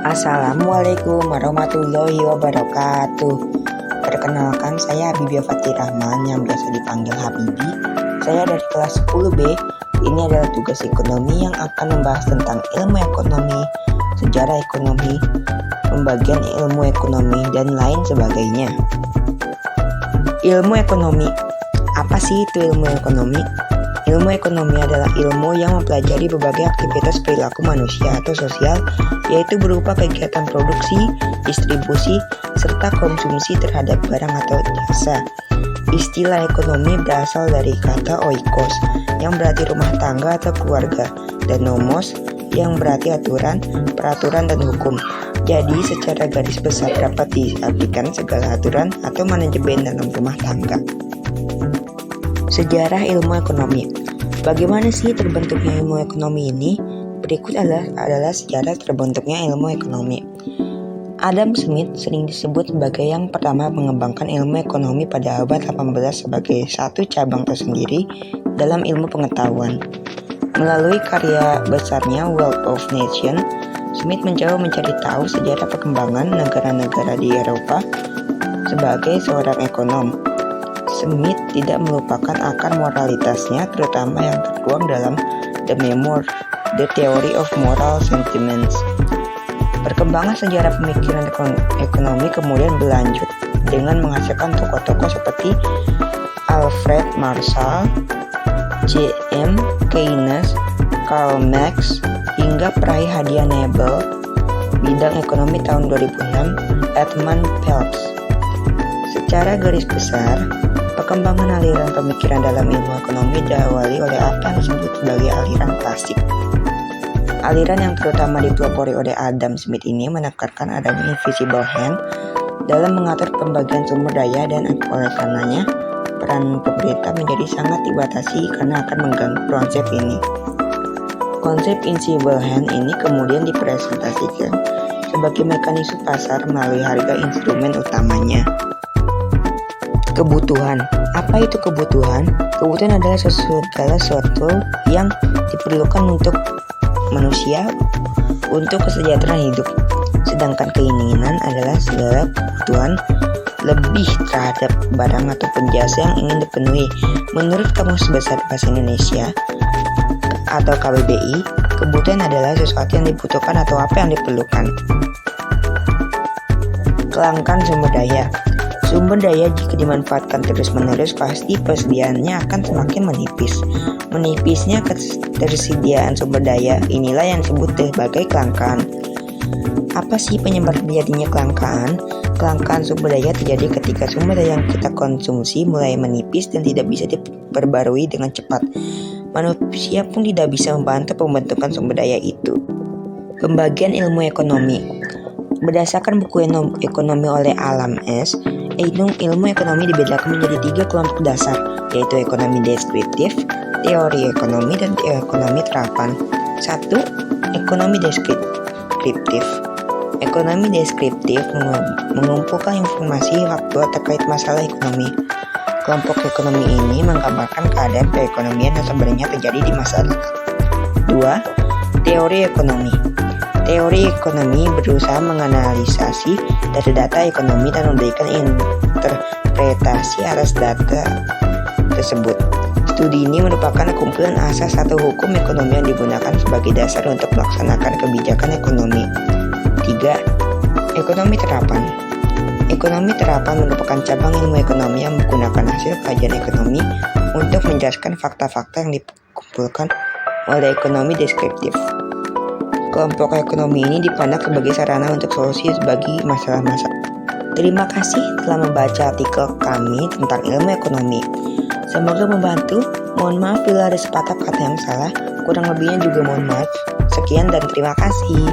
Assalamualaikum warahmatullahi wabarakatuh. Perkenalkan, saya Habibie Fathir Rahman yang biasa dipanggil Habibi. Saya dari kelas 10B. Ini adalah tugas ekonomi yang akan membahas tentang ilmu ekonomi, sejarah ekonomi, pembagian ilmu ekonomi, dan lain sebagainya. Ilmu ekonomi. Apa sih itu ilmu ekonomi? Ilmu ekonomi adalah ilmu yang mempelajari berbagai aktivitas perilaku manusia atau sosial, yaitu berupa kegiatan produksi, distribusi, serta konsumsi terhadap barang atau jasa. Istilah ekonomi berasal dari kata oikos, yang berarti rumah tangga atau keluarga, dan nomos, yang berarti aturan, peraturan, dan hukum. Jadi, secara garis besar dapat diartikan segala aturan atau manajemen dalam rumah tangga. Sejarah ilmu ekonomi. Bagaimana sih terbentuknya ilmu ekonomi ini? Berikut adalah sejarah terbentuknya ilmu ekonomi. Adam Smith sering disebut sebagai yang pertama mengembangkan ilmu ekonomi pada abad 18 sebagai satu cabang tersendiri dalam ilmu pengetahuan. Melalui karya besarnya Wealth of Nations, Smith mencoba mencari tahu sejarah perkembangan negara-negara di Eropa. Sebagai seorang ekonom, Smith tidak melupakan akar moralitasnya, terutama yang tertuang dalam The Theory of Moral Sentiments. Perkembangan sejarah pemikiran ekonomi kemudian berlanjut dengan menghasilkan tokoh-tokoh seperti Alfred Marshall, J.M. Keynes, Karl Marx, hingga peraih hadiah Nobel bidang ekonomi tahun 2006, Edmund Phelps. Secara garis besar, perkembangan aliran pemikiran dalam ilmu ekonomi diawali oleh apa yang disebut sebagai aliran klasik. Aliran yang terutama dipelopori oleh Adam Smith ini menekankan adanya invisible hand dalam mengatur pembagian sumber daya, dan oleh karenanya peran pemerintah menjadi sangat dibatasi karena akan mengganggu konsep ini. Konsep invisible hand ini kemudian dipresentasikan sebagai mekanisme pasar melalui harga instrumen utamanya. Kebutuhan. Apa itu kebutuhan? Kebutuhan adalah segala sesuatu yang diperlukan untuk manusia untuk kesejahteraan hidup. Sedangkan keinginan adalah segala kebutuhan lebih terhadap barang ataupun jasa yang ingin dipenuhi. Menurut Kamus Besar Bahasa Indonesia atau KBBI, kebutuhan adalah sesuatu yang dibutuhkan atau apa yang diperlukan. Kelangkaan sumber daya. Sumber daya jika dimanfaatkan terus-menerus, pasti persediaannya akan semakin menipis. Menipisnya ketersediaan sumber daya inilah yang disebut sebagai kelangkaan. Apa sih penyebab terjadinya kelangkaan? Kelangkaan sumber daya terjadi ketika sumber daya yang kita konsumsi mulai menipis dan tidak bisa diperbarui dengan cepat. Manusia pun tidak bisa membantu pembentukan sumber daya itu. Pembagian ilmu ekonomi. Berdasarkan buku ekonomi oleh Alan S., ilmu ekonomi dibedakan menjadi 3 kelompok dasar, yaitu ekonomi deskriptif, teori ekonomi, dan ekonomi terapan. 1. Ekonomi deskriptif. Ekonomi deskriptif mengumpulkan informasi faktual terkait masalah ekonomi. Kelompok ekonomi ini menggambarkan keadaan perekonomian yang sebenarnya terjadi di masyarakat. 2. Teori ekonomi. Teori ekonomi berusaha menganalisasi data-data ekonomi dan memberikan interpretasi atas data tersebut. Studi ini merupakan kumpulan asas atau hukum ekonomi yang digunakan sebagai dasar untuk melaksanakan kebijakan ekonomi. 3. Ekonomi terapan. Ekonomi terapan merupakan cabang ilmu ekonomi yang menggunakan hasil kajian ekonomi untuk menjelaskan fakta-fakta yang dikumpulkan oleh ekonomi deskriptif. Kelompok ekonomi ini dipandang sebagai sarana untuk solusi bagi masalah-masalah. Terima kasih telah membaca artikel kami tentang ilmu ekonomi. Semoga membantu. Mohon maaf bila ada sepatah kata yang salah. Kurang lebihnya juga mohon maaf. Sekian dan terima kasih.